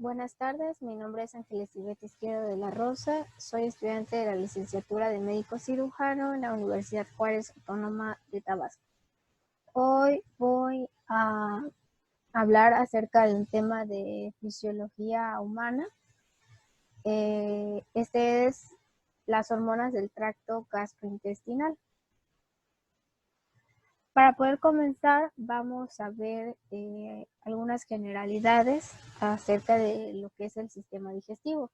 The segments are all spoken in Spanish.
Buenas tardes, mi nombre es Ángeles Silvete Izquierdo de la Rosa, soy estudiante de la licenciatura de médico cirujano en la Universidad Juárez Autónoma de Tabasco. Hoy voy a hablar acerca de un tema de fisiología humana. Este es las hormonas del tracto gastrointestinal. Para poder comenzar, vamos a ver algunas generalidades acerca de lo que es el sistema digestivo.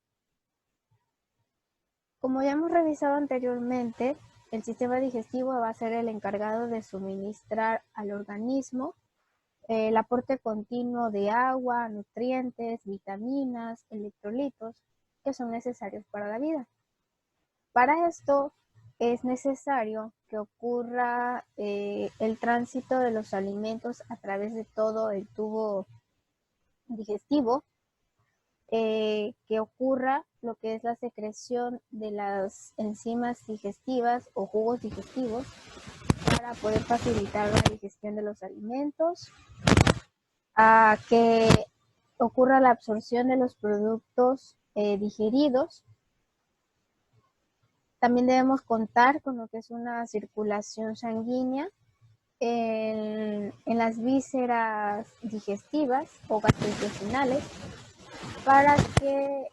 Como ya hemos revisado anteriormente, el sistema digestivo va a ser el encargado de suministrar al organismo el aporte continuo de agua, nutrientes, vitaminas, electrolitos que son necesarios para la vida. Para esto es necesario que ocurra el tránsito de los alimentos a través de todo el tubo digestivo, que ocurra lo que es la secreción de las enzimas digestivas o jugos digestivos para poder facilitar la digestión de los alimentos, a que ocurra la absorción de los productos digeridos. También debemos contar con lo que es una circulación sanguínea en las vísceras digestivas o gastrointestinales para que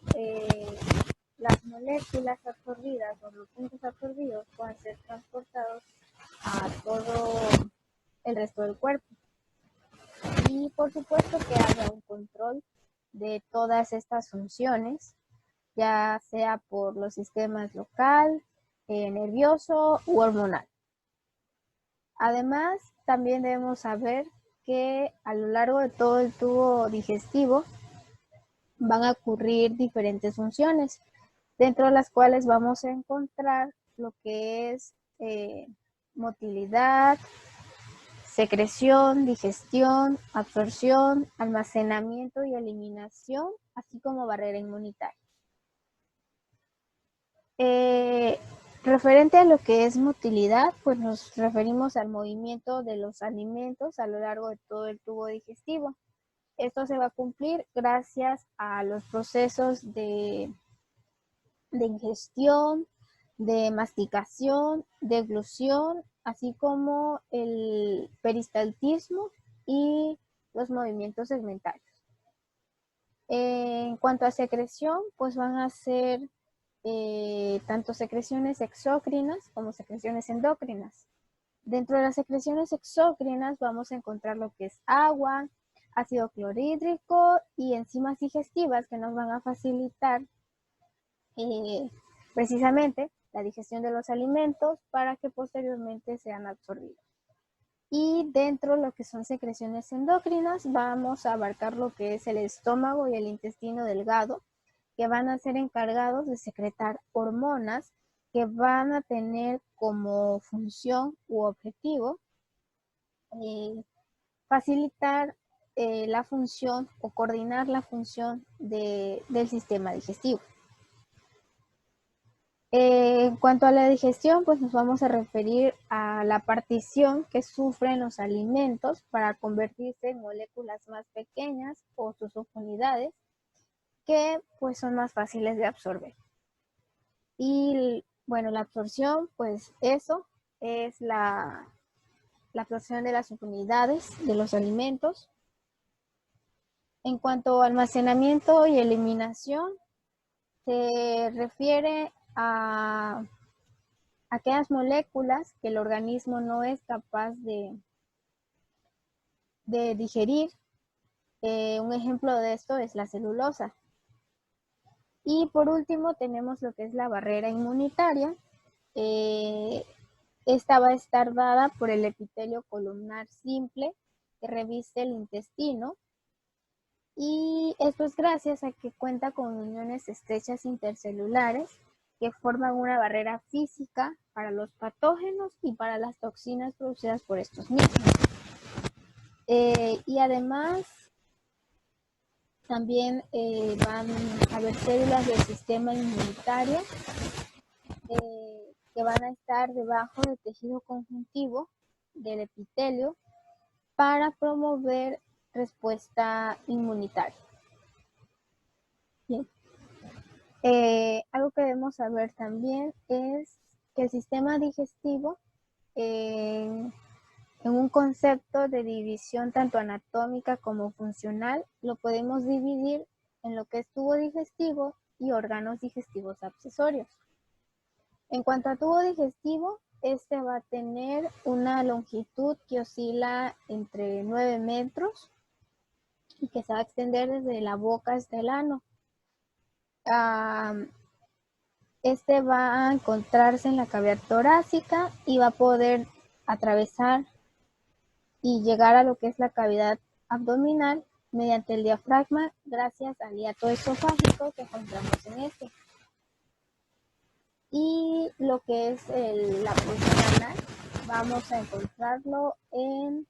las moléculas absorbidas o los puntos absorbidos puedan ser transportados a todo el resto del cuerpo. Y por supuesto que haya un control de todas estas funciones, ya sea por los sistemas local, nervioso u hormonal. Además, también debemos saber que a lo largo de todo el tubo digestivo van a ocurrir diferentes funciones, dentro de las cuales vamos a encontrar lo que es motilidad, secreción, digestión, absorción, almacenamiento y eliminación, así como barrera inmunitaria. Referente a lo que es motilidad, pues nos referimos al movimiento de los alimentos a lo largo de todo el tubo digestivo. Esto se va a cumplir gracias a los procesos de ingestión, de masticación, deglución, así como el peristaltismo y los movimientos segmentarios. En cuanto a secreción, pues van a ser tanto secreciones exócrinas como secreciones endócrinas. Dentro de las secreciones exócrinas vamos a encontrar lo que es agua, ácido clorhídrico y enzimas digestivas que nos van a facilitar precisamente la digestión de los alimentos para que posteriormente sean absorbidos. Y dentro de lo que son secreciones endócrinas vamos a abarcar lo que es el estómago y el intestino delgado, que van a ser encargados de secretar hormonas que van a tener como función u objetivo facilitar la función o coordinar la función del sistema digestivo. En cuanto a la digestión, pues nos vamos a referir a la partición que sufren los alimentos para convertirse en moléculas más pequeñas o sus subunidades que pues son más fáciles de absorber. Y bueno, la absorción, pues eso es la absorción de las subunidades de los alimentos. En cuanto a almacenamiento y eliminación, se refiere a aquellas moléculas que el organismo no es capaz de digerir. Un ejemplo de esto es la celulosa. Y por último tenemos lo que es la barrera inmunitaria. Esta va a estar dada por el epitelio columnar simple que reviste el intestino. Y esto es gracias a que cuenta con uniones estrechas intercelulares que forman una barrera física para los patógenos y para las toxinas producidas por estos mismos. Y además también van a haber células del sistema inmunitario que van a estar debajo del tejido conjuntivo del epitelio para promover respuesta inmunitaria. Algo que debemos saber también es que el sistema digestivo, en un concepto de división tanto anatómica como funcional, lo podemos dividir en lo que es tubo digestivo y órganos digestivos accesorios. En cuanto a tubo digestivo, este va a tener una longitud que oscila entre 9 metros y que se va a extender desde la boca hasta el ano. Este va a encontrarse en la cavidad torácica y va a poder atravesar y llegar a lo que es la cavidad abdominal mediante el diafragma gracias al hiato esofágico que encontramos en este. Y lo que es la porción anal, vamos a encontrarlo en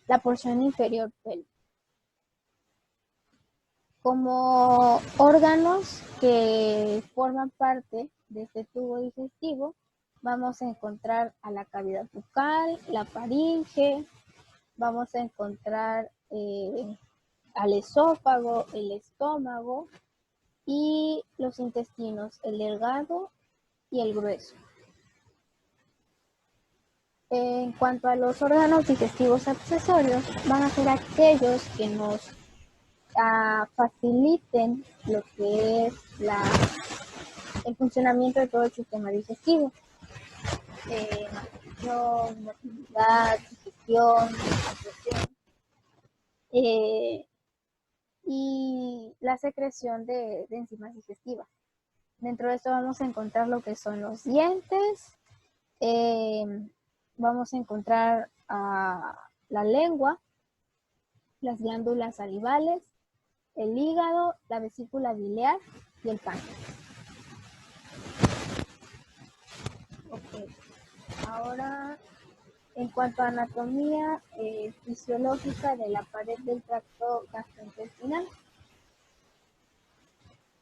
la porción inferior pélvica. Como órganos que forman parte de este tubo digestivo, vamos a encontrar a la cavidad bucal, la faringe, vamos a encontrar al esófago, el estómago y los intestinos, el delgado y el grueso. En cuanto a los órganos digestivos accesorios, van a ser aquellos que nos faciliten lo que es el funcionamiento de todo el sistema digestivo. Masticación, motilidad, digestión, absorción, y la secreción de enzimas digestivas. Dentro de esto vamos a encontrar lo que son los dientes, vamos a encontrar la lengua, las glándulas salivales, el hígado, la vesícula biliar y el páncreas. Okay. Ahora, en cuanto a anatomía fisiológica de la pared del tracto gastrointestinal,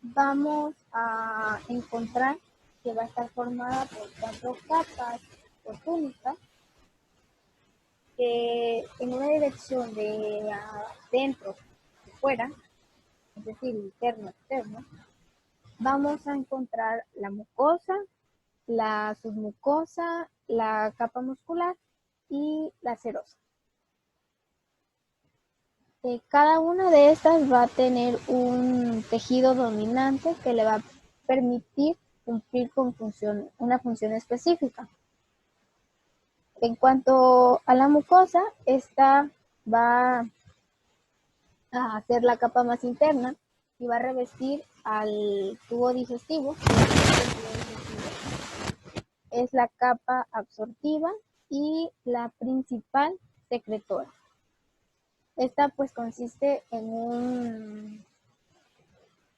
vamos a encontrar que va a estar formada por 4 capas o túnicas que en una dirección de adentro de fuera, es decir, interno externo, vamos a encontrar la mucosa, la submucosa, la capa muscular y la serosa. Cada una de estas va a tener un tejido dominante que le va a permitir cumplir con una función específica. En cuanto a la mucosa, esta va a ser la capa más interna y va a revestir al tubo digestivo. Es la capa absortiva y la principal secretora. Esta pues consiste en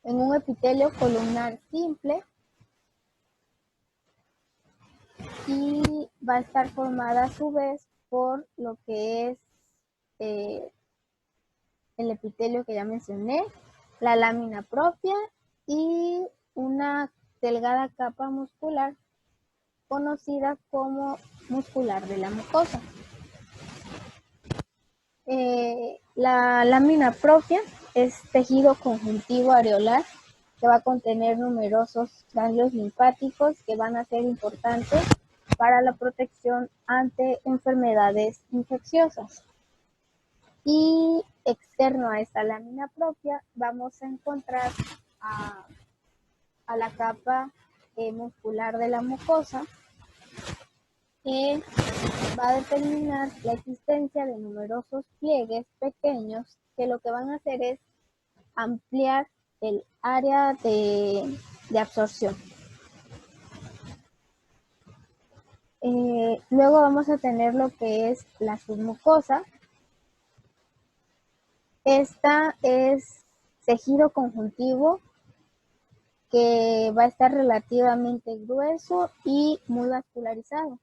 un epitelio columnar simple y va a estar formada a su vez por lo que es el epitelio que ya mencioné, la lámina propia y una delgada capa muscular conocida como muscular de la mucosa. La lámina propia es tejido conjuntivo areolar que va a contener numerosos ganglios linfáticos que van a ser importantes para la protección ante enfermedades infecciosas. Y externo a esta lámina propia vamos a encontrar a la capa muscular de la mucosa, que va a determinar la existencia de numerosos pliegues pequeños que lo que van a hacer es ampliar el área de absorción. Luego vamos a tener lo que es la submucosa. Esta es tejido conjuntivo que va a estar relativamente grueso y muy vascularizado.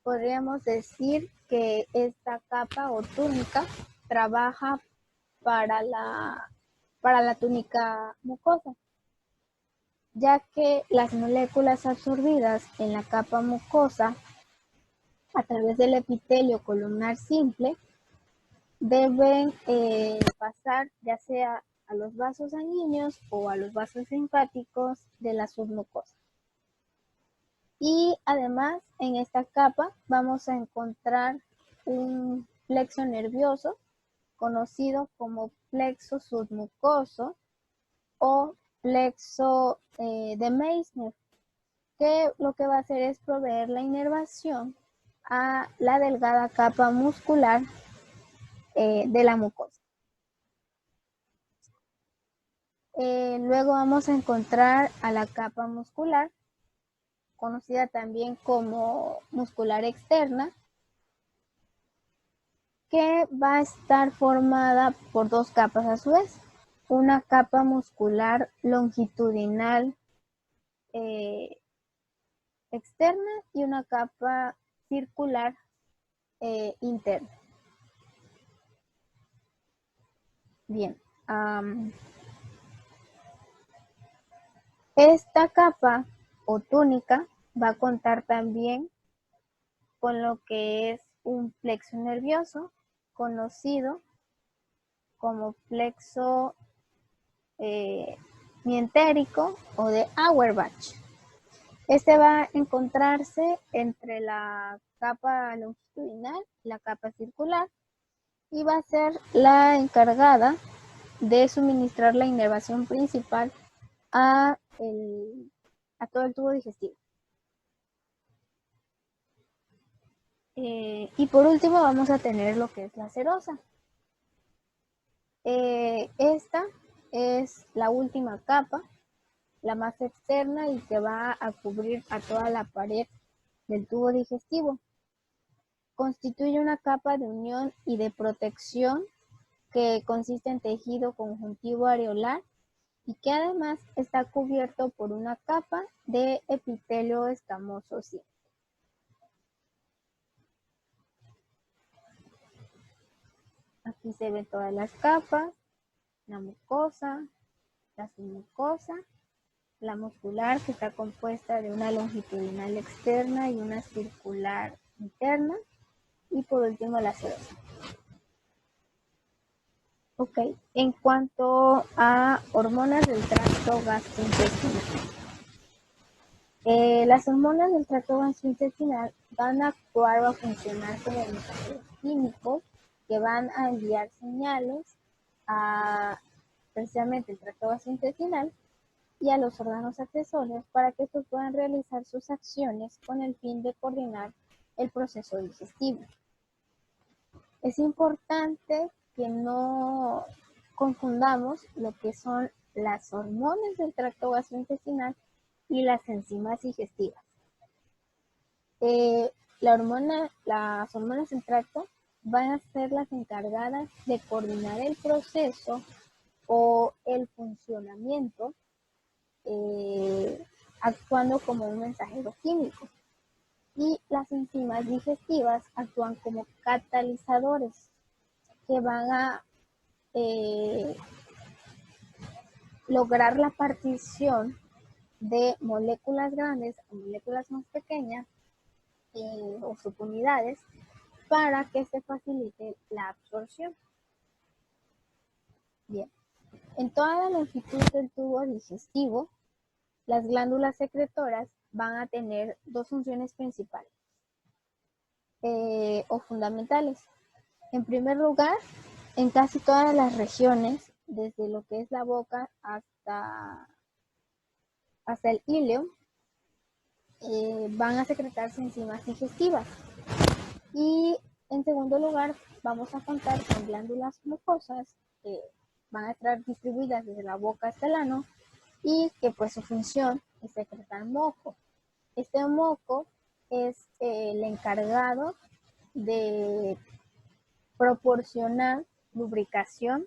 Podríamos decir que esta capa o túnica trabaja para la túnica mucosa, ya que las moléculas absorbidas en la capa mucosa a través del epitelio columnar simple deben pasar ya sea a los vasos sanguíneos o a los vasos linfáticos de la submucosa. Y además en esta capa vamos a encontrar un plexo nervioso conocido como plexo submucoso o plexo de Meissner, que lo que va a hacer es proveer la inervación a la delgada capa muscular de la mucosa. Luego vamos a encontrar a la capa muscular, conocida también como muscular externa, que va a estar formada por dos capas a su vez. Una capa muscular longitudinal externa y una capa circular interna. Bien, esta capa o túnica va a contar también con lo que es un plexo nervioso conocido como plexo mientérico o de Auerbach. Este va a encontrarse entre la capa longitudinal y la capa circular y va a ser la encargada de suministrar la inervación principal a todo el tubo digestivo. Y por último vamos a tener lo que es la serosa. Esta es la última capa, la más externa y que va a cubrir a toda la pared del tubo digestivo. Constituye una capa de unión y de protección que consiste en tejido conjuntivo areolar y que además está cubierto por una capa de epitelio escamoso simple. Aquí se ven todas las capas, la mucosa, la submucosa, la muscular que está compuesta de una longitudinal externa y una circular interna y por último la serosa. Ok, en cuanto a hormonas del tracto gastrointestinal. Las hormonas del tracto gastrointestinal van a actuar o a funcionar como mensajeros químicos que van a enviar señales a precisamente el tracto gastrointestinal y a los órganos accesorios para que estos puedan realizar sus acciones con el fin de coordinar el proceso digestivo. Es importante que no confundamos lo que son las hormonas del tracto gastrointestinal y las enzimas digestivas. Las hormonas del tracto van a ser las encargadas de coordinar el proceso o el funcionamiento actuando como un mensajero químico. Y las enzimas digestivas actúan como catalizadores que van a lograr la partición de moléculas grandes a moléculas más pequeñas o subunidades para que se facilite la absorción. Bien, en toda la longitud del tubo digestivo, las glándulas secretoras van a tener dos funciones principales o fundamentales. En primer lugar, en casi todas las regiones, desde lo que es la boca hasta el íleo, van a secretarse enzimas digestivas. Y en segundo lugar, vamos a contar con glándulas mucosas que van a estar distribuidas desde la boca hasta el ano y que pues su función es secretar moco. Este moco es el encargado de proporcionar lubricación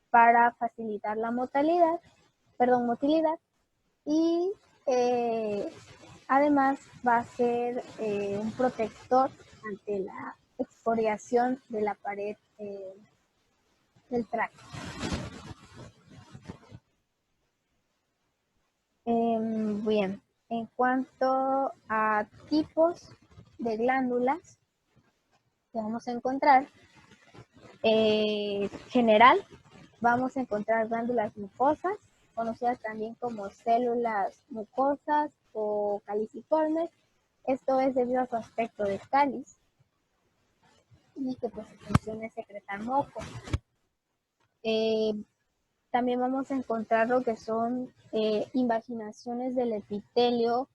para facilitar la motilidad y además va a ser un protector ante la excoriación de la pared del tracto. Bien, en cuanto a tipos de glándulas que vamos a encontrar, general, vamos a encontrar glándulas mucosas, conocidas también como células mucosas o caliciformes. Esto es debido a su aspecto de cáliz y que pues su función es secretar moco. También vamos a encontrar lo que son invaginaciones del epitelio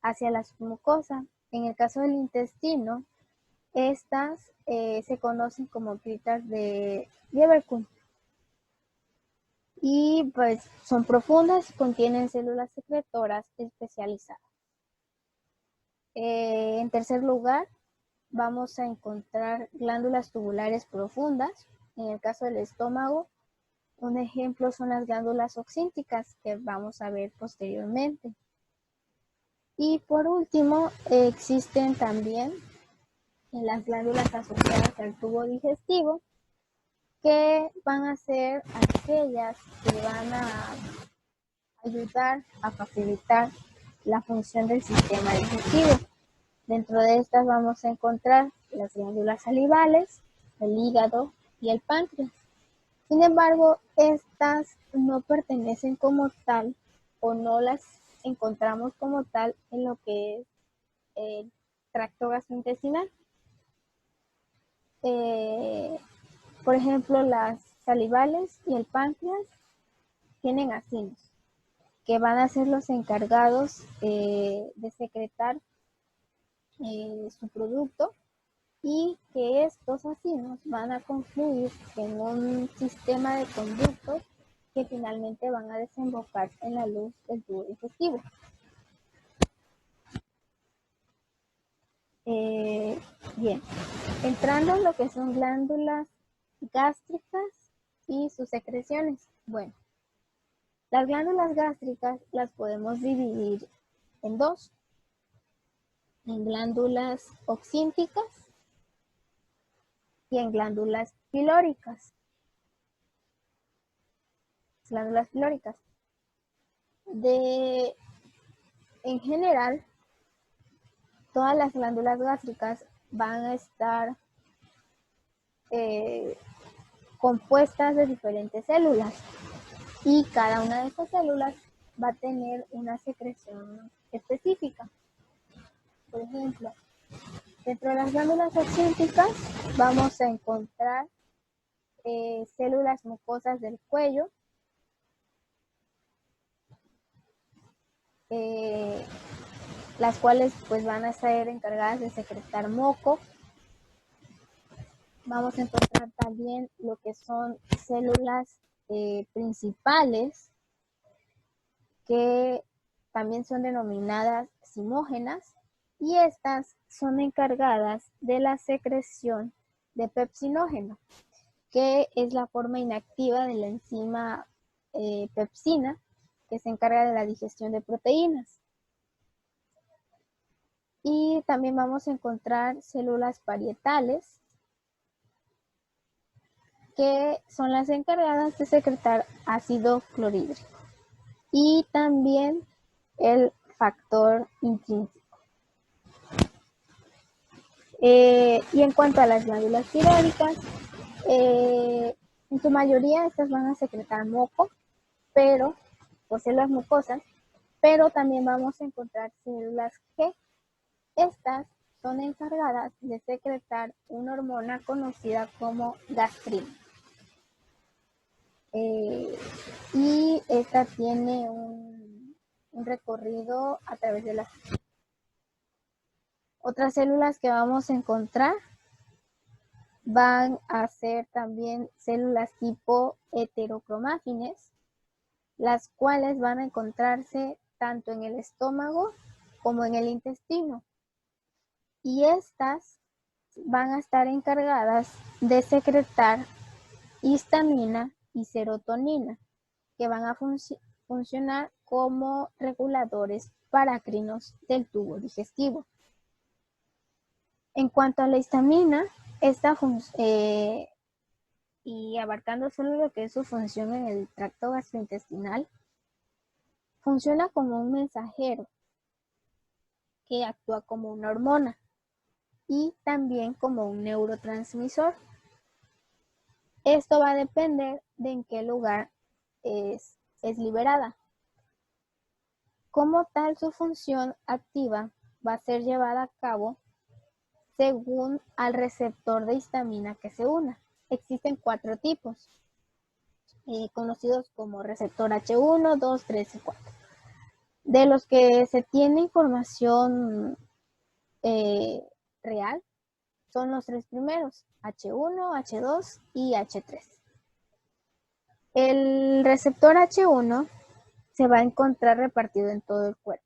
hacia la mucosa. En el caso del intestino, estas se conocen como criptas de Lieberkühn y pues son profundas y contienen células secretoras especializadas. En tercer lugar, vamos a encontrar glándulas tubulares profundas. En el caso del estómago, un ejemplo son las glándulas oxínticas que vamos a ver posteriormente. Y por último, existen también las glándulas asociadas al tubo digestivo, que van a ser aquellas que van a ayudar a facilitar la función del sistema digestivo. Dentro de estas vamos a encontrar las glándulas salivales, el hígado y el páncreas. Sin embargo, estas no pertenecen como tal o no las encontramos como tal en lo que es el tracto gastrointestinal. Por ejemplo, las salivales y el páncreas tienen acinos, que van a ser los encargados de secretar su producto, y que estos acinos van a confluir en un sistema de conductos que finalmente van a desembocar en la luz del tubo digestivo. Bien, entrando en lo que son glándulas gástricas y sus secreciones. Bueno, las glándulas gástricas las podemos dividir en dos, en glándulas oxínticas y en glándulas pilóricas. Glándulas pilóricas. En general, todas las glándulas gástricas van a estar compuestas de diferentes células, y cada una de esas células va a tener una secreción específica. Por ejemplo, dentro de las glándulas oxínticas vamos a encontrar células mucosas del cuello, las cuales pues van a ser encargadas de secretar moco. Vamos a encontrar también lo que son células principales, que también son denominadas zimógenas, y estas son encargadas de la secreción de pepsinógeno, que es la forma inactiva de la enzima pepsina, que se encarga de la digestión de proteínas. Y también vamos a encontrar células parietales, que son las encargadas de secretar ácido clorhídrico, y también el factor intrínseco. Y en cuanto a las glándulas tiroides, en su mayoría estas van a secretar moco, pero por células mucosas, pero también vamos a encontrar células G. Estas son encargadas de secretar una hormona conocida como gastrina. Y esta tiene un recorrido a través de las... Otras células que vamos a encontrar van a ser también células tipo heterocromáfines, las cuales van a encontrarse tanto en el estómago como en el intestino. Y estas van a estar encargadas de secretar histamina y serotonina, que van a funcionar como reguladores paracrinos del tubo digestivo. En cuanto a la histamina, y abarcando solo lo que es su función en el tracto gastrointestinal, funciona como un mensajero que actúa como una hormona y también como un neurotransmisor. Esto va a depender de en qué lugar es liberada. Como tal, su función activa va a ser llevada a cabo según al receptor de histamina que se una. Existen 4 tipos, conocidos como receptor H1, 2, 3 y 4. De los que se tiene información real son los 3 primeros, H1, H2 y H3. El receptor H1 se va a encontrar repartido en todo el cuerpo.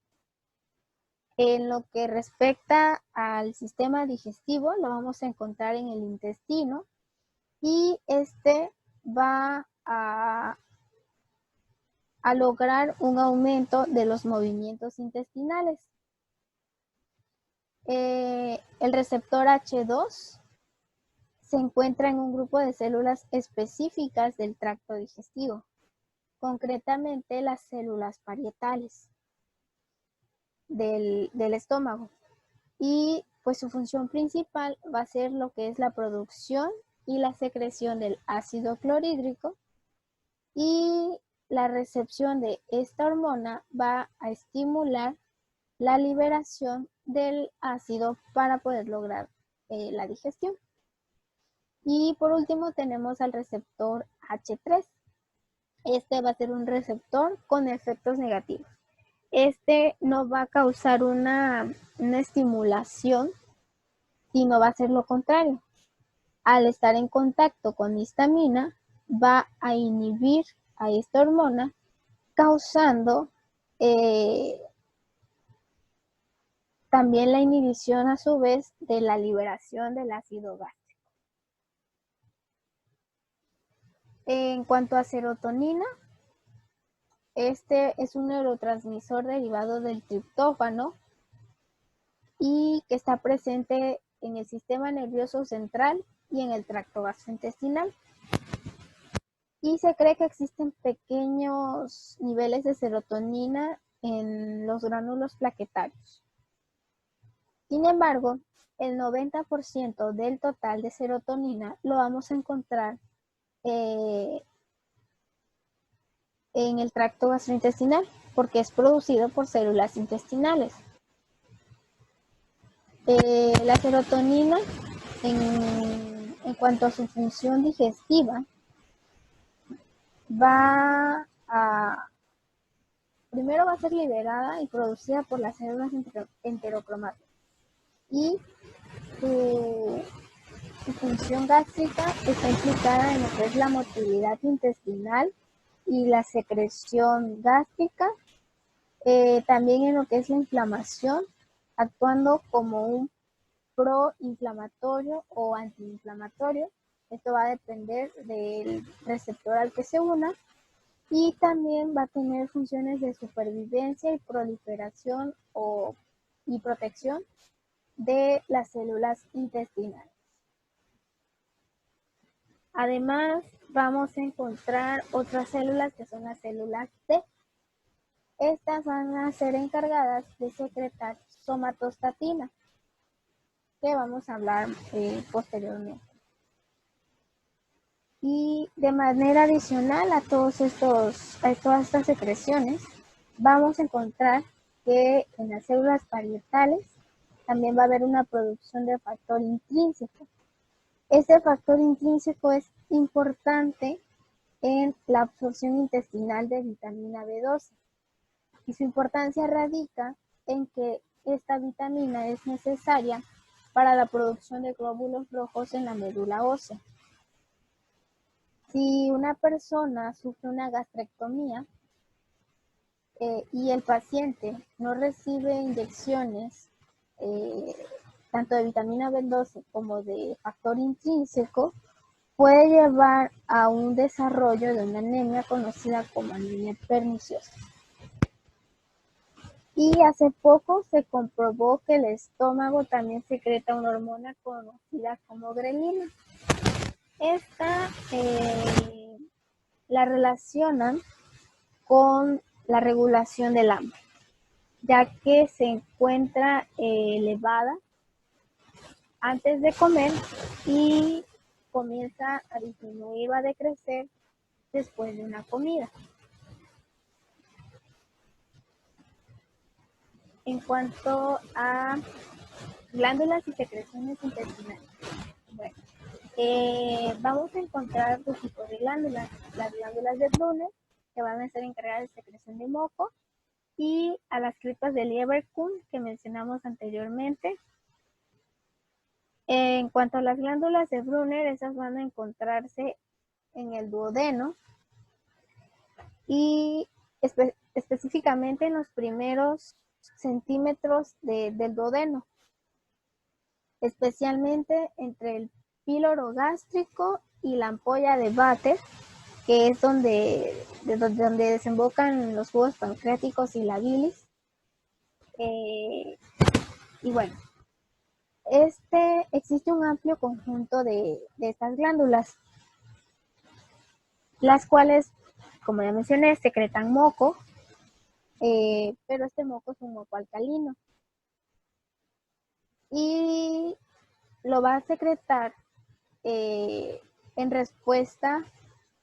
En lo que respecta al sistema digestivo, lo vamos a encontrar en el intestino y este va a lograr un aumento de los movimientos intestinales. El receptor H2 se encuentra en un grupo de células específicas del tracto digestivo, concretamente las células parietales del estómago. Y pues su función principal va a ser lo que es la producción y la secreción del ácido clorhídrico, y la recepción de esta hormona va a estimular la liberación del ácido para poder lograr la digestión. Y por último tenemos al receptor H3. Este va a ser un receptor con efectos negativos. Este no va a causar una estimulación, sino va a ser lo contrario. Al estar en contacto con histamina, va a inhibir a esta hormona, causando también la inhibición a su vez de la liberación del ácido gástrico. En cuanto a serotonina, este es un neurotransmisor derivado del triptófano y que está presente en el sistema nervioso central y en el tracto gastrointestinal. Y se cree que existen pequeños niveles de serotonina en los gránulos plaquetarios. Sin embargo, el 90% del total de serotonina lo vamos a encontrar en el tracto gastrointestinal, porque es producido por células intestinales. La serotonina, en cuanto a su función digestiva, primero va a ser liberada y producida por las células enterocromáticas, y su función gástrica está implicada en lo que es la motilidad intestinal y la secreción gástrica, también en lo que es la inflamación, actuando como un proinflamatorio o antiinflamatorio. Esto va a depender del receptor al que se una, y también va a tener funciones de supervivencia y proliferación y protección de las células intestinales. Además, vamos a encontrar otras células que son las células T. Estas van a ser encargadas de secretar somatostatina, que vamos a hablar posteriormente. Y de manera adicional a todas estas secreciones, vamos a encontrar que en las células parietales también va a haber una producción de factor intrínseco. Este factor intrínseco es importante en la absorción intestinal de vitamina B12, y su importancia radica en que esta vitamina es necesaria para la producción de glóbulos rojos en la médula ósea. Si una persona sufre una gastrectomía y el paciente no recibe inyecciones tanto de vitamina B12 como de factor intrínseco, puede llevar a un desarrollo de una anemia conocida como anemia perniciosa. Y hace poco se comprobó que el estómago también secreta una hormona conocida como grelina. Esta la relacionan con la regulación del hambre, ya que se encuentra elevada antes de comer y comienza a disminuir o a decrecer después de una comida. En cuanto a glándulas y secreciones intestinales, bueno, vamos a encontrar dos tipos de glándulas. Las glándulas de Brunner, que van a ser encargadas de secreción de moco, y a las criptas de Lieberkühn, que mencionamos anteriormente. En cuanto a las glándulas de Brunner, esas van a encontrarse en el duodeno y específicamente en los primeros centímetros del duodeno, especialmente entre el píloro gástrico y la ampolla de Vater, que es donde desembocan los jugos pancreáticos y la bilis. Y bueno, existe un amplio conjunto de estas glándulas, las cuales, como ya mencioné, secretan moco, pero este moco es un moco alcalino. Y lo va a secretar en respuesta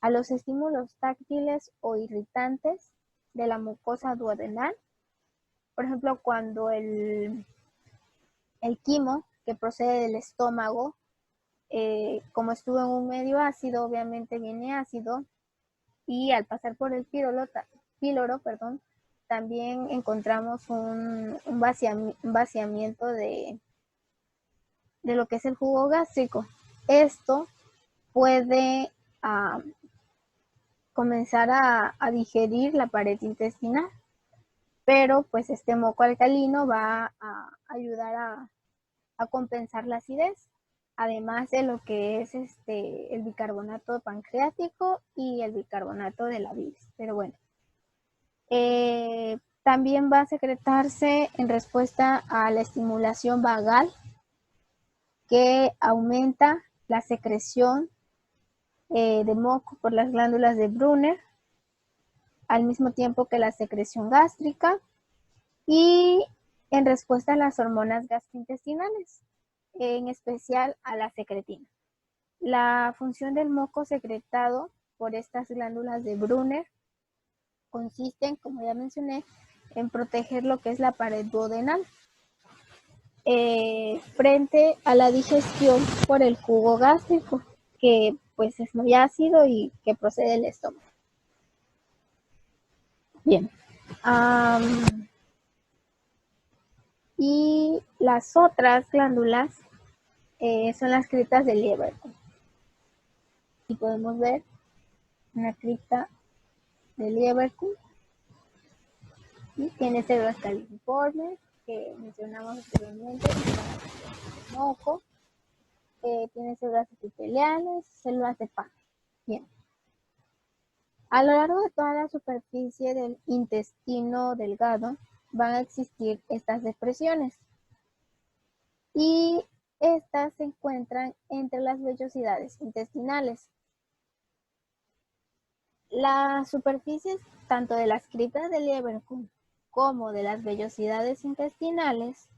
a los estímulos táctiles o irritantes de la mucosa duodenal. Por ejemplo, cuando el quimo que procede del estómago, como estuvo en un medio ácido, obviamente viene ácido, y al pasar por el píloro, también encontramos un vaciamiento de lo que es el jugo gástrico. Esto puede comenzar a digerir la pared intestinal, pero pues este moco alcalino va a ayudar a compensar la acidez, además de lo que es el bicarbonato pancreático y el bicarbonato de la bilis. Pero bueno, también va a secretarse en respuesta a la estimulación vagal, que aumenta la secreción de moco por las glándulas de Brunner, al mismo tiempo que la secreción gástrica, y en respuesta a las hormonas gastrointestinales, en especial a la secretina. La función del moco secretado por estas glándulas de Brunner consiste, como ya mencioné, en proteger lo que es la pared duodenal frente a la digestión por el jugo gástrico, que pues es muy ácido y que procede del estómago. Bien. Y las otras glándulas son las criptas de Lieberkühn. Y podemos ver una cripta de Lieberkühn y tiene células caliciformes que mencionamos anteriormente, moco, tiene células epiteliales, células de Pann. Bien. A lo largo de toda la superficie del intestino delgado van a existir estas depresiones, y estas se encuentran entre las vellosidades intestinales. Las superficies tanto de las criptas de Lieberkühn como de las vellosidades intestinales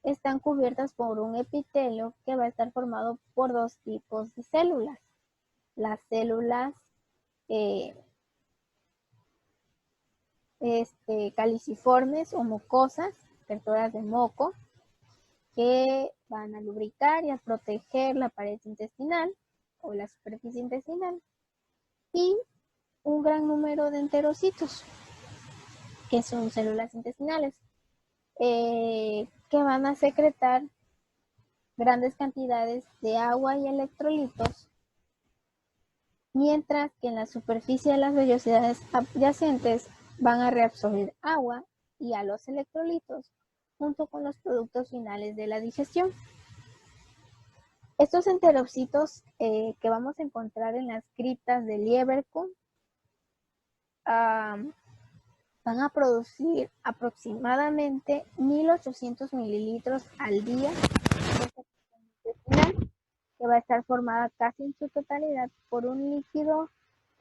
están cubiertas por un epitelio que va a estar formado por dos tipos de células. Las células caliciformes o mucosas, receptoras de moco, que van a lubricar y a proteger la pared intestinal o la superficie intestinal, y un gran número de enterocitos, que son células intestinales, que van a secretar grandes cantidades de agua y electrolitos, mientras que en la superficie de las vellosidades adyacentes van a reabsorber agua y a los electrolitos junto con los productos finales de la digestión. Estos enterocitos que vamos a encontrar en las criptas de Lieberkühn van a producir aproximadamente 1800 mililitros al día de secreción intestinal, que va a estar formada casi en su totalidad por un líquido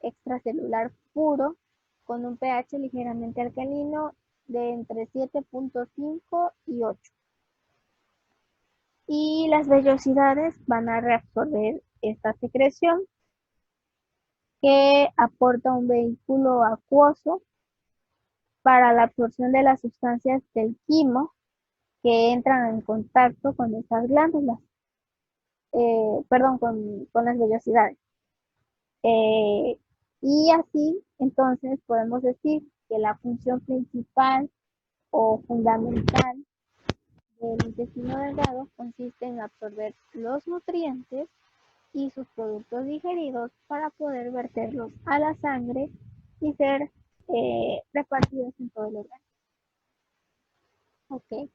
extracelular puro con un pH ligeramente alcalino de entre 7.5 y 8. Y las vellosidades van a reabsorber esta secreción que aporta un vehículo acuoso para la absorción de las sustancias del quimo que entran en contacto con estas glándulas, perdón, con las vellosidades. Eh, y así, entonces, podemos decir que la función principal o fundamental del intestino delgado consiste en absorber los nutrientes y sus productos digeridos para poder verterlos a la sangre y ser repartidos en todo el organismo. Ok.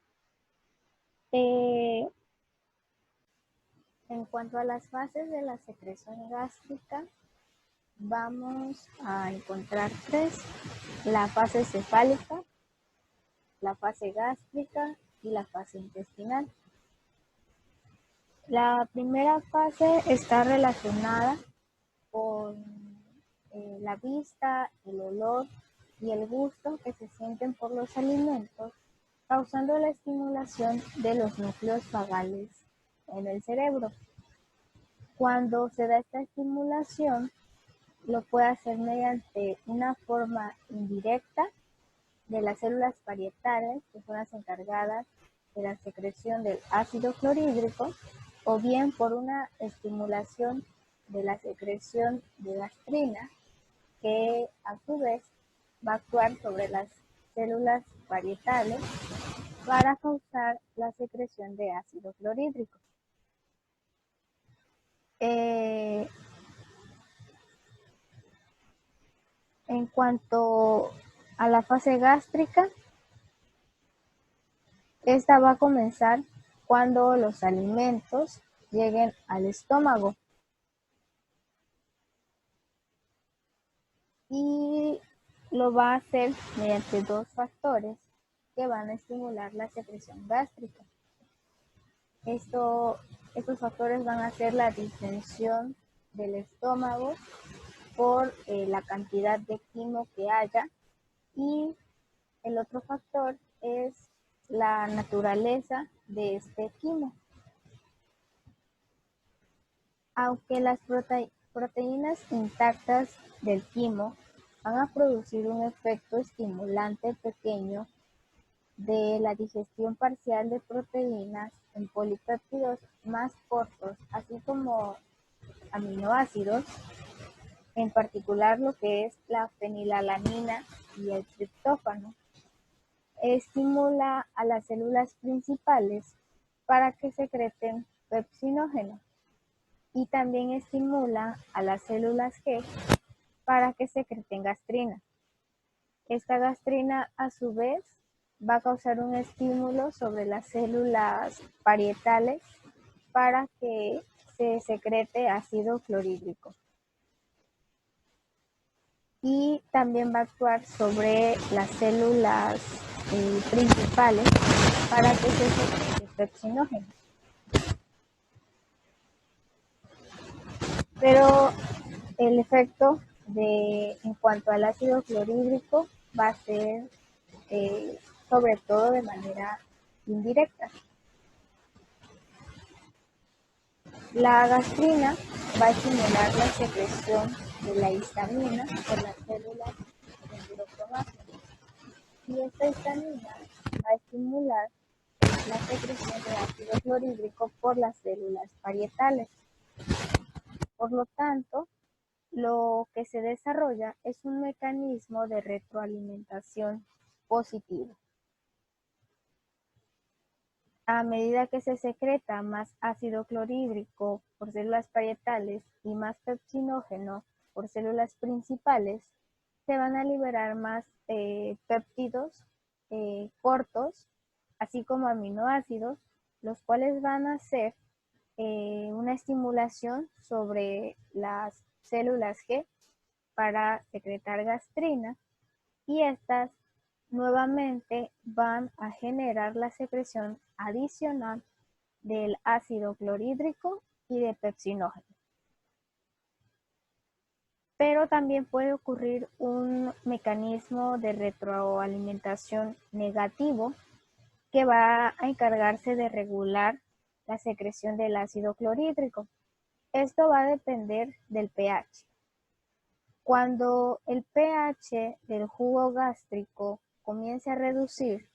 Eh, en cuanto a las fases de la secreción gástrica, vamos a encontrar tres: la fase cefálica, la fase gástrica y la fase intestinal. La primera fase está relacionada con la vista, el olor y el gusto que se sienten por los alimentos, causando la estimulación de los núcleos vagales en el cerebro. Cuando se da esta estimulación, lo puede hacer mediante una forma indirecta de las células parietales, que son las encargadas de la secreción del ácido clorhídrico, o bien por una estimulación de la secreción de gastrina, que a su vez va a actuar sobre las células parietales para causar la secreción de ácido clorhídrico. En cuanto a la fase gástrica, esta va a comenzar cuando los alimentos lleguen al estómago y lo va a hacer mediante dos factores que van a estimular la secreción gástrica. Estos factores van a ser la distensión del estómago por la cantidad de quimo que haya, y el otro factor es la naturaleza de este quimo. Aunque las proteínas intactas del quimo van a producir un efecto estimulante pequeño de la digestión parcial de proteínas en polipéptidos más cortos, así como aminoácidos, en particular lo que es la fenilalanina y el triptófano, estimula a las células principales para que secreten pepsinógeno, y también estimula a las células G para que secreten gastrina. Esta gastrina, a su vez, va a causar un estímulo sobre las células parietales para que se secrete ácido clorhídrico. Y también va a actuar sobre las células principales para que se secrete pepsinógeno. Pero el efecto en cuanto al ácido clorhídrico va a ser sobre todo de manera indirecta. La gastrina va a estimular la secreción de la histamina por las células dendrocromáticas, y esta histamina va a estimular la secreción de ácido clorhídrico por las células parietales. Por lo tanto, lo que se desarrolla es un mecanismo de retroalimentación positivo. A medida que se secreta más ácido clorhídrico por células parietales y más pepsinógeno por células principales, se van a liberar más péptidos cortos, así como aminoácidos, los cuales van a hacer una estimulación sobre las células G para secretar gastrina, y estas nuevamente van a generar la secreción adicional del ácido clorhídrico y de pepsinógeno. Pero también puede ocurrir un mecanismo de retroalimentación negativo que va a encargarse de regular la secreción del ácido clorhídrico. Esto va a depender del pH. Cuando el pH del jugo gástrico comience a reducir,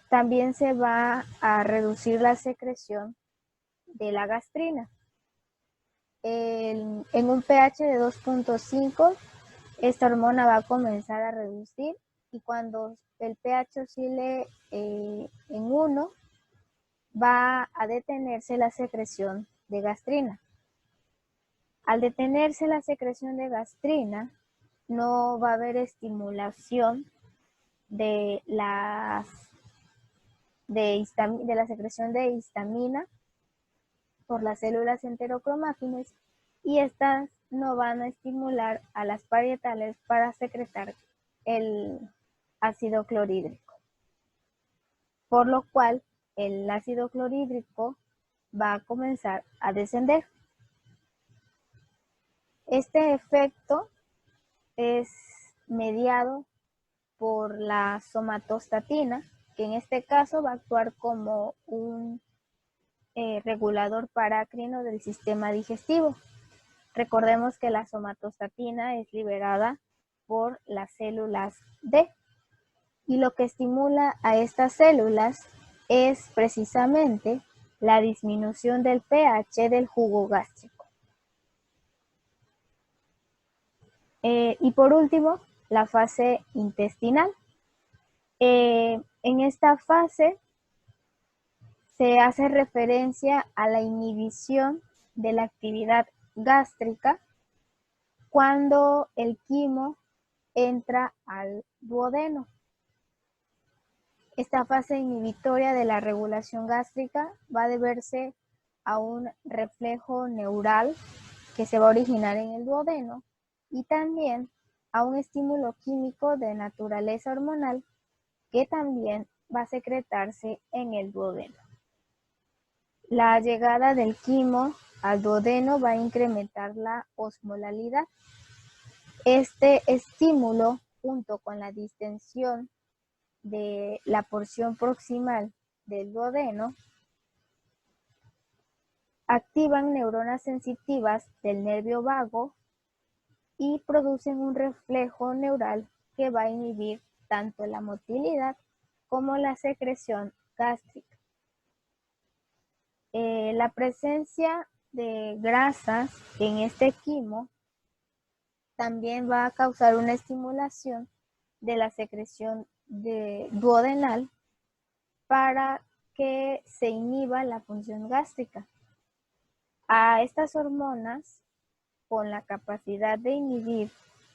también se va a reducir la secreción de la gastrina. En un pH de 2.5, esta hormona va a comenzar a reducir, y cuando el pH oscile en 1, va a detenerse la secreción de gastrina. Al detenerse la secreción de gastrina, no va a haber estimulación de la secreción de histamina por las células enterocromáfines, y estas no van a estimular a las parietales para secretar el ácido clorhídrico, por lo cual el ácido clorhídrico va a comenzar a descender. Este efecto es mediado por la somatostatina, que en este caso va a actuar como un regulador parácrino del sistema digestivo. Recordemos que la somatostatina es liberada por las células D, y lo que estimula a estas células es precisamente la disminución del pH del jugo gástrico. Y por último, la fase intestinal. En esta fase se hace referencia a la inhibición de la actividad gástrica cuando el quimo entra al duodeno. Esta fase inhibitoria de la regulación gástrica va a deberse a un reflejo neural que se va a originar en el duodeno, y también a un estímulo químico de naturaleza hormonal que también va a secretarse en el duodeno. La llegada del quimo al duodeno va a incrementar la osmolalidad. Este estímulo, junto con la distensión de la porción proximal del duodeno, activan neuronas sensitivas del nervio vago y producen un reflejo neural que va a inhibir tanto la motilidad como la secreción gástrica. La presencia de grasas en este quimo también va a causar una estimulación de la secreción duodenal para que se inhiba la función gástrica. A estas hormonas, con la capacidad de inhibir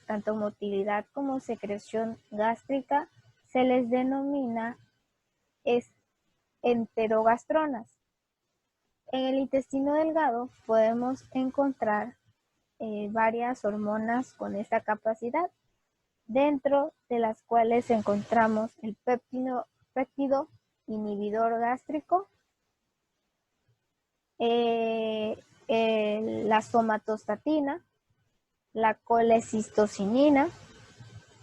tanto motilidad como secreción gástrica, se les denomina enterogastronas. En el intestino delgado podemos encontrar varias hormonas con esta capacidad, dentro de las cuales encontramos el péptido inhibidor gástrico, la somatostatina, la colecistocinina,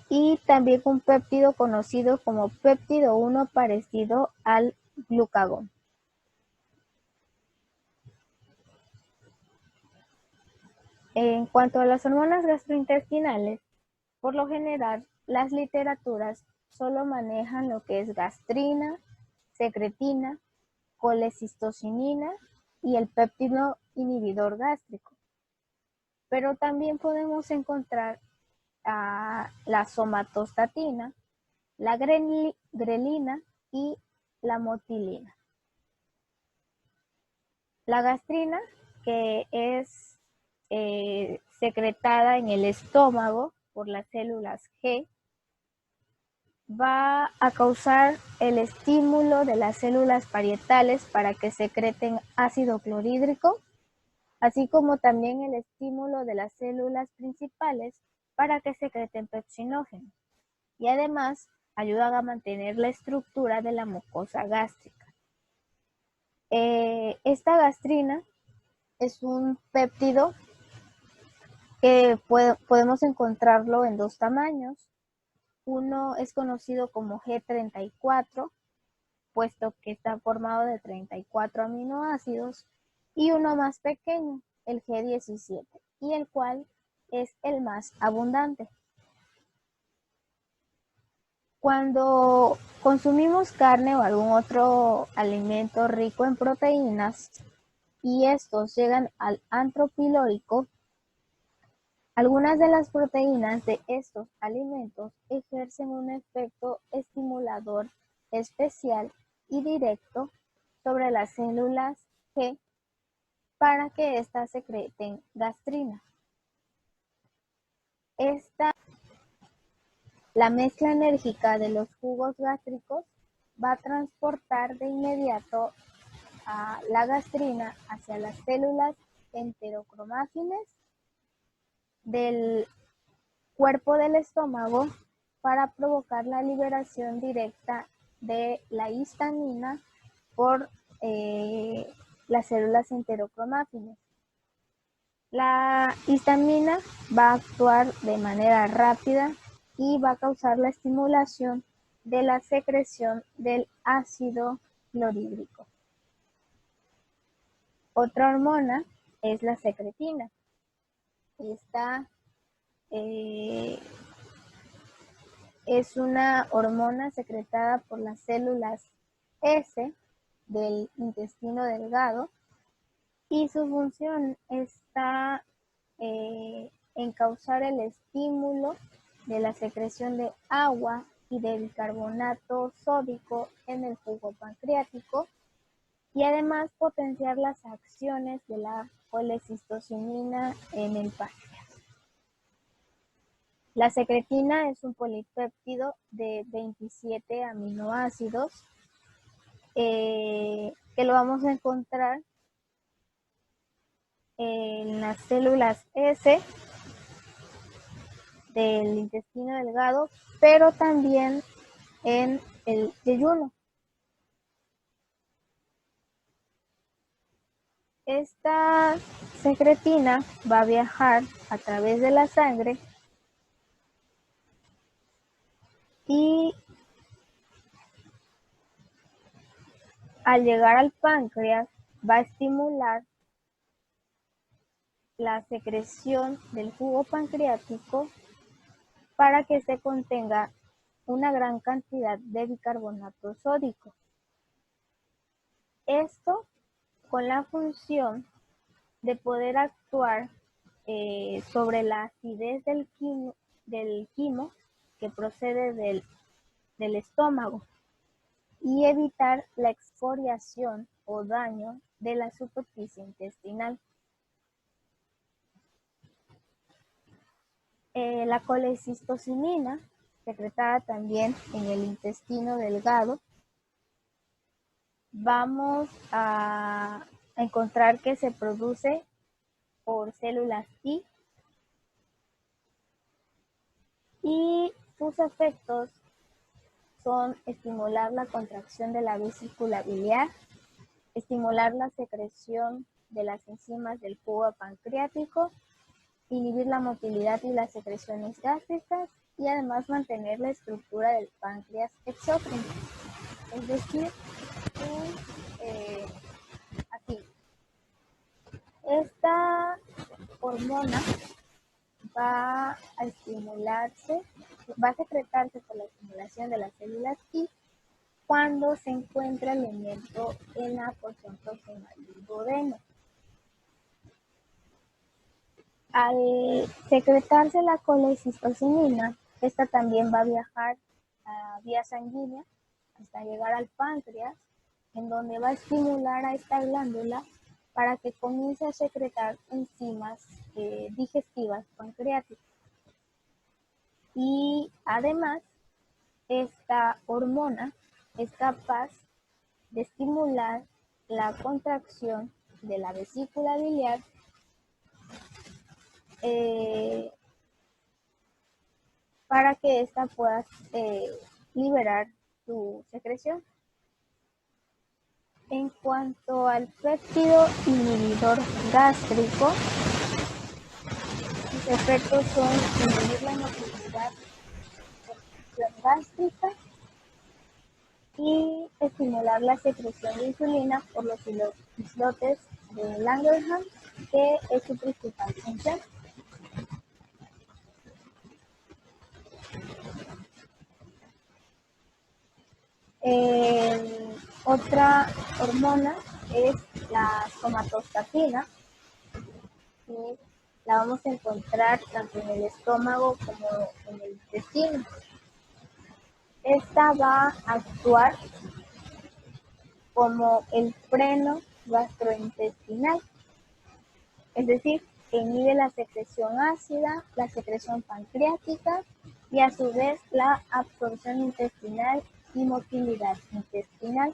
y también un péptido conocido como péptido 1 parecido al glucagón. En cuanto a las hormonas gastrointestinales, por lo general, las literaturas solo manejan lo que es gastrina, secretina, colecistocinina y el péptido inhibidor gástrico. Pero también podemos encontrar la somatostatina, la grelina y la motilina. La gastrina, que es secretada en el estómago por las células G, va a causar el estímulo de las células parietales para que secreten ácido clorhídrico, así como también el estímulo de las células principales para que secreten pepsinógeno, y además ayudan a mantener la estructura de la mucosa gástrica. Esta gastrina es un péptido que podemos encontrarlo en dos tamaños. Uno es conocido como G34, puesto que está formado de 34 aminoácidos, y uno más pequeño, el G17. y el cual es el más abundante. Cuando consumimos carne o algún otro alimento rico en proteínas y estos llegan al antro pilórico, algunas de las proteínas de estos alimentos ejercen un efecto estimulador especial y directo sobre las células G para que éstas secreten gastrina. La mezcla enérgica de los jugos gástricos va a transportar de inmediato a la gastrina hacia las células enterocromáfines del cuerpo del estómago para provocar la liberación directa de la histamina por las células enterocromáfines. La histamina va a actuar de manera rápida y va a causar la estimulación de la secreción del ácido clorhídrico. Otra hormona es la secretina. Esta es una hormona secretada por las células S del intestino delgado y su función está en causar el estímulo de la secreción de agua y de bicarbonato sódico en el jugo pancreático y además potenciar las acciones de la colecistocinina en el páncreas. La secretina es un polipéptido de 27 aminoácidos que lo vamos a encontrar en las células S del intestino delgado, pero también en el yeyuno. Esta secretina va a viajar a través de la sangre y al llegar al páncreas va a estimular la secreción del jugo pancreático para que se contenga una gran cantidad de bicarbonato sódico. Esto con la función de poder actuar sobre la acidez del quimo que procede del estómago y evitar la excoriación o daño de la superficie intestinal. La colecistocinina, secretada también en el intestino delgado, vamos a encontrar que se produce por células T y sus efectos son estimular la contracción de la vesícula biliar, estimular la secreción de las enzimas del jugo pancreático, inhibir la motilidad y las secreciones gástricas y además mantener la estructura del páncreas exócrino. Es decir, aquí. Esta hormona va a estimularse, va a secretarse por la estimulación de las células T cuando se encuentra alimento en la porción proximal del duodeno. Al secretarse la colecistocinina, esta también va a viajar a vía sanguínea hasta llegar al páncreas, en donde va a estimular a esta glándula para que comience a secretar enzimas digestivas pancreáticas. Y además, esta hormona es capaz de estimular la contracción de la vesícula biliar para que ésta pueda liberar su secreción. En cuanto al péptido inhibidor gástrico, sus efectos son inhibir la motilidad gástrica y estimular la secreción de insulina por los islotes de Langerhans, que es su principal función. Otra hormona es la somatostatina, que la vamos a encontrar tanto en el estómago como en el intestino. Esta va a actuar como el freno gastrointestinal, es decir, que inhibe la secreción ácida, la secreción pancreática y a su vez la absorción intestinal y motilidad intestinal.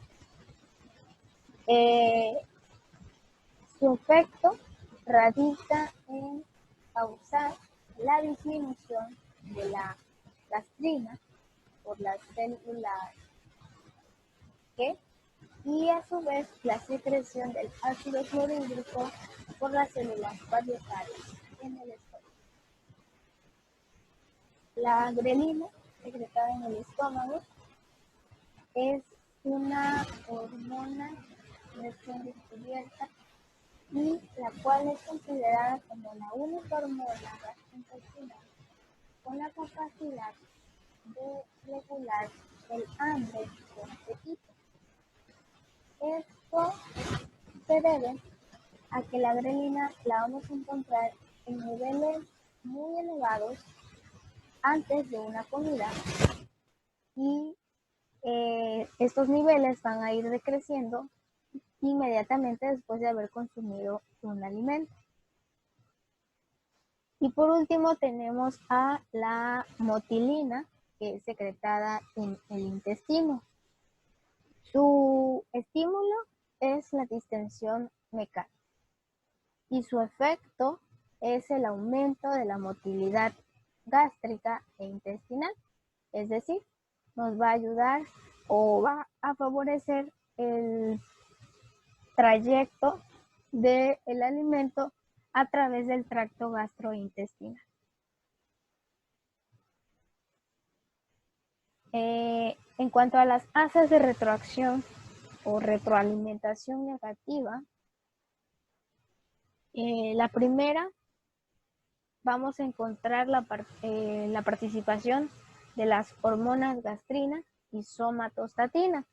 Su efecto radica en causar la disminución de la gastrina por las células G y a su vez la secreción del ácido clorhídrico por las células parietales en el estómago. La grelina secretada en el estómago es una hormona recién descubierta y la cual es considerada como la única hormona gastrointestinal con la capacidad de regular el hambre y el apetito. Esto se debe a que la grelina la vamos a encontrar en niveles muy elevados antes de una comida y estos niveles van a ir decreciendo inmediatamente después de haber consumido un alimento. Y por último tenemos a la motilina, que es secretada en el intestino. Su estímulo es la distensión mecánica y su efecto es el aumento de la motilidad gástrica e intestinal, es decir, nos va a ayudar o va a favorecer el trayecto del alimento a través del tracto gastrointestinal. En cuanto a las asas de retroacción o retroalimentación negativa, la primera vamos a encontrar la participación de las hormonas gastrina y somatostatina.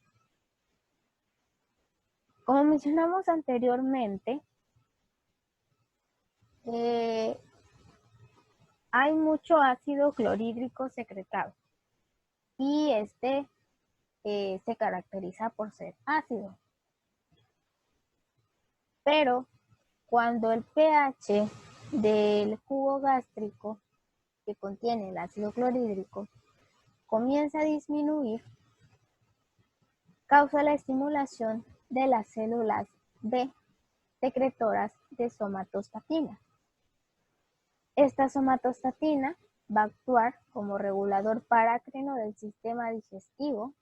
Como mencionamos anteriormente, hay mucho ácido clorhídrico secretado y este se caracteriza por ser ácido. Pero cuando el pH del jugo gástrico que contiene el ácido clorhídrico comienza a disminuir, causa la estimulación de las células B secretoras de somatostatina. Esta somatostatina va a actuar como regulador parácrino del sistema digestivo,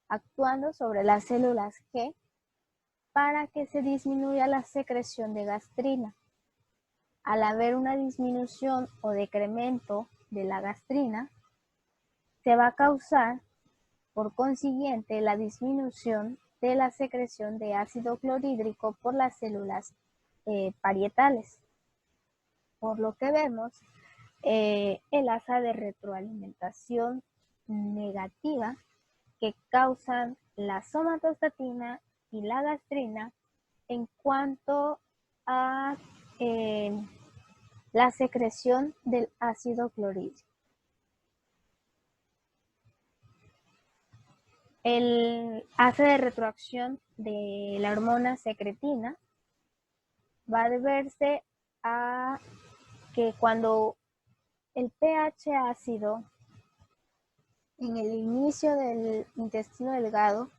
actuando sobre las células G para que se disminuya la secreción de gastrina. Al haber una disminución o decremento de la gastrina, se va a causar, por consiguiente, la disminución de la secreción de ácido clorhídrico por las células parietales. Por lo que vemos, el asa de retroalimentación negativa que causan la somatostatina y la gastrina en cuanto a la secreción del ácido clorhídrico. El asa de retroacción de la hormona secretina va a deberse a que cuando el pH ácido en el inicio del intestino delgado,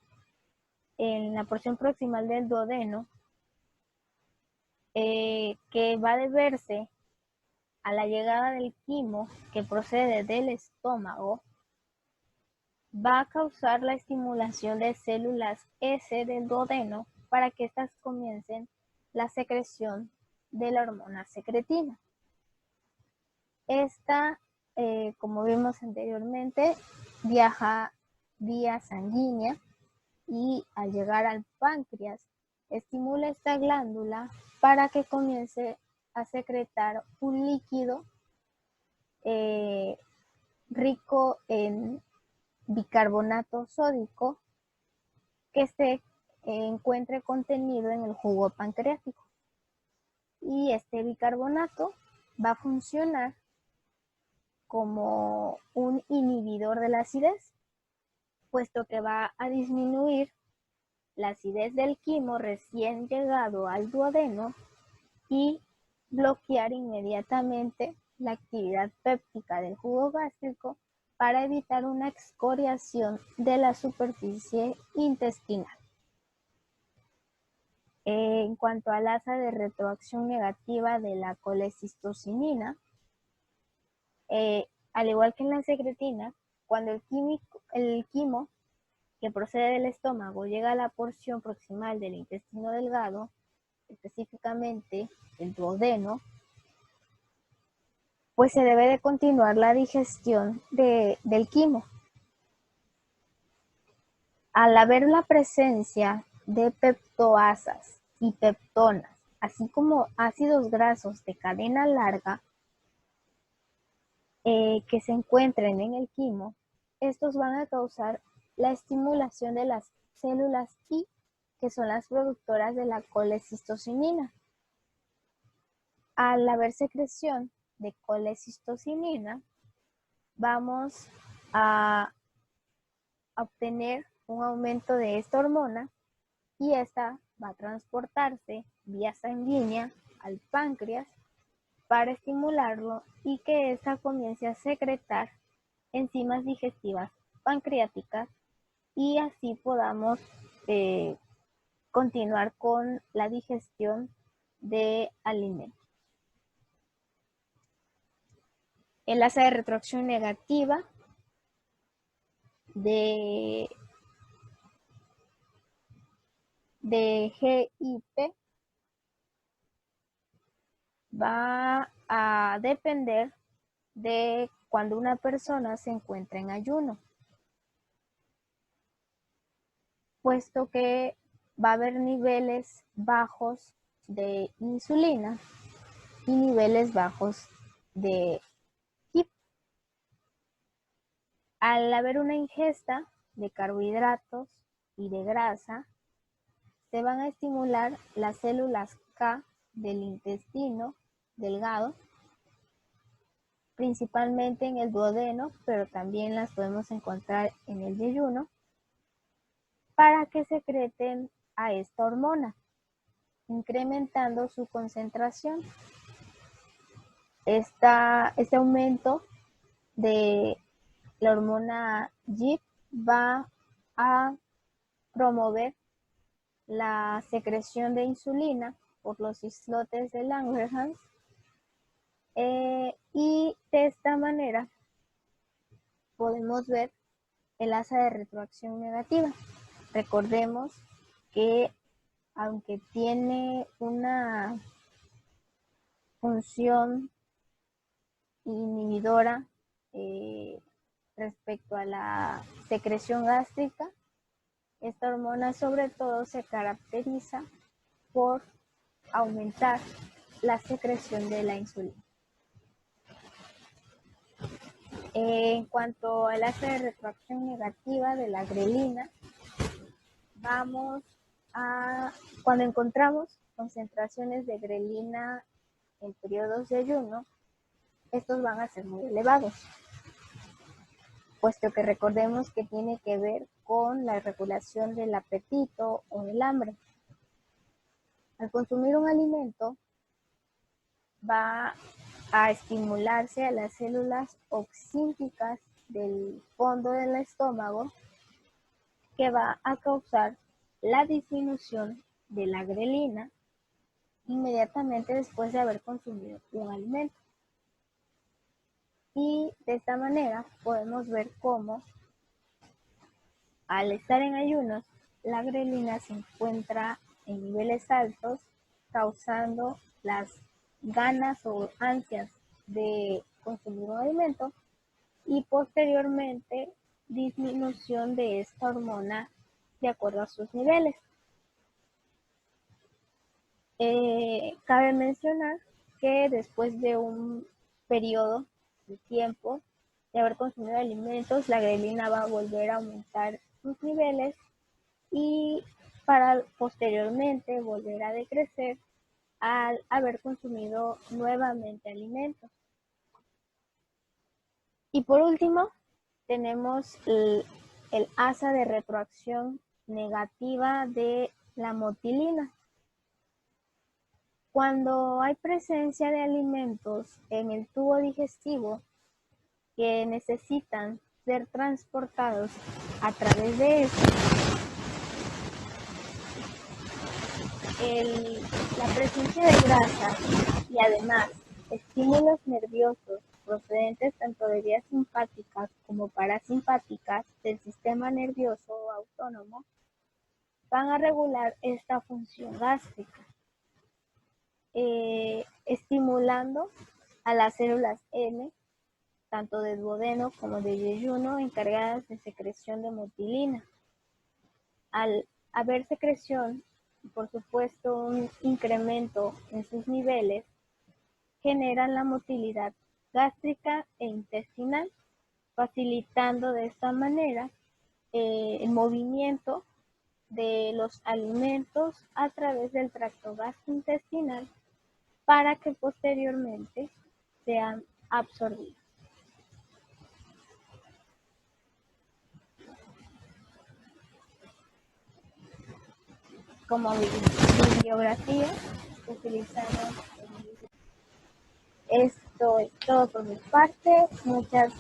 en la porción proximal del duodeno, que va a deberse a la llegada del quimo que procede del estómago, va a causar la estimulación de células S del duodeno para que éstas comiencen la secreción de la hormona secretina. Esta, como vimos anteriormente, viaja vía sanguínea y al llegar al páncreas estimula esta glándula para que comience a secretar un líquido rico en bicarbonato sódico que se encuentre contenido en el jugo pancreático. Y este bicarbonato va a funcionar como un inhibidor de la acidez, puesto que va a disminuir la acidez del quimo recién llegado al duodeno y bloquear inmediatamente la actividad péptica del jugo gástrico para evitar una excoriación de la superficie intestinal. En cuanto al asa de retroacción negativa de la colecistocinina, al igual que en la secretina, cuando el quimo que procede del estómago llega a la porción proximal del intestino delgado, específicamente el duodeno, pues se debe de continuar la digestión del quimo. Al haber la presencia de peptoasas y peptonas, así como ácidos grasos de cadena larga que se encuentren en el quimo, estos van a causar la estimulación de las células I, que son las productoras de la colecistocinina. Al haber secreción de colecistocinina, vamos a obtener un aumento de esta hormona y esta va a transportarse vía sanguínea al páncreas para estimularlo y que ésta comience a secretar enzimas digestivas pancreáticas y así podamos continuar con la digestión de alimentos. El asa de retroacción negativa de GIP va a depender de cuando una persona se encuentra en ayuno, puesto que va a haber niveles bajos de insulina y niveles bajos de GIP. Al haber una ingesta de carbohidratos y de grasa, se van a estimular las células K del intestino delgado, principalmente en el duodeno, pero también las podemos encontrar en el yeyuno, para que secreten a esta hormona, incrementando su concentración. Este aumento de la hormona GIP va a promover la secreción de insulina por los islotes de Langerhans y de esta manera podemos ver el asa de retroacción negativa. Recordemos que aunque tiene una función inhibidora respecto a la secreción gástrica, esta hormona sobre todo se caracteriza por aumentar la secreción de la insulina. En cuanto al asa de retroacción negativa de la grelina, cuando encontramos concentraciones de grelina en periodos de ayuno, estos van a ser muy elevados, puesto que recordemos que tiene que ver con la regulación del apetito o del hambre. Al consumir un alimento, va a estimularse a las células oxínticas del fondo del estómago, que va a causar la disminución de la grelina inmediatamente después de haber consumido un alimento. Y de esta manera podemos ver cómo al estar en ayunos, la grelina se encuentra en niveles altos, causando las ganas o ansias de consumir un alimento y posteriormente disminución de esta hormona de acuerdo a sus niveles. Cabe mencionar que después de un periodo de tiempo de haber consumido alimentos, la grelina va a volver a aumentar sus niveles y para posteriormente volver a decrecer al haber consumido nuevamente alimentos. Y por último, tenemos el asa de retroacción negativa de la motilina. Cuando hay presencia de alimentos en el tubo digestivo que necesitan ser transportados a través de eso, la presencia de grasa y además estímulos nerviosos procedentes tanto de vías simpáticas como parasimpáticas del sistema nervioso autónomo van a regular esta función gástrica, estimulando a las células M, tanto de duodeno como de yeyuno, encargadas de secreción de motilina. Al haber secreción, por supuesto, un incremento en sus niveles, generan la motilidad gástrica e intestinal, facilitando de esta manera el movimiento de los alimentos a través del tracto gastrointestinal para que posteriormente sean absorbidos. Como bibliografía utilizamos esto es todo por mi parte. Muchas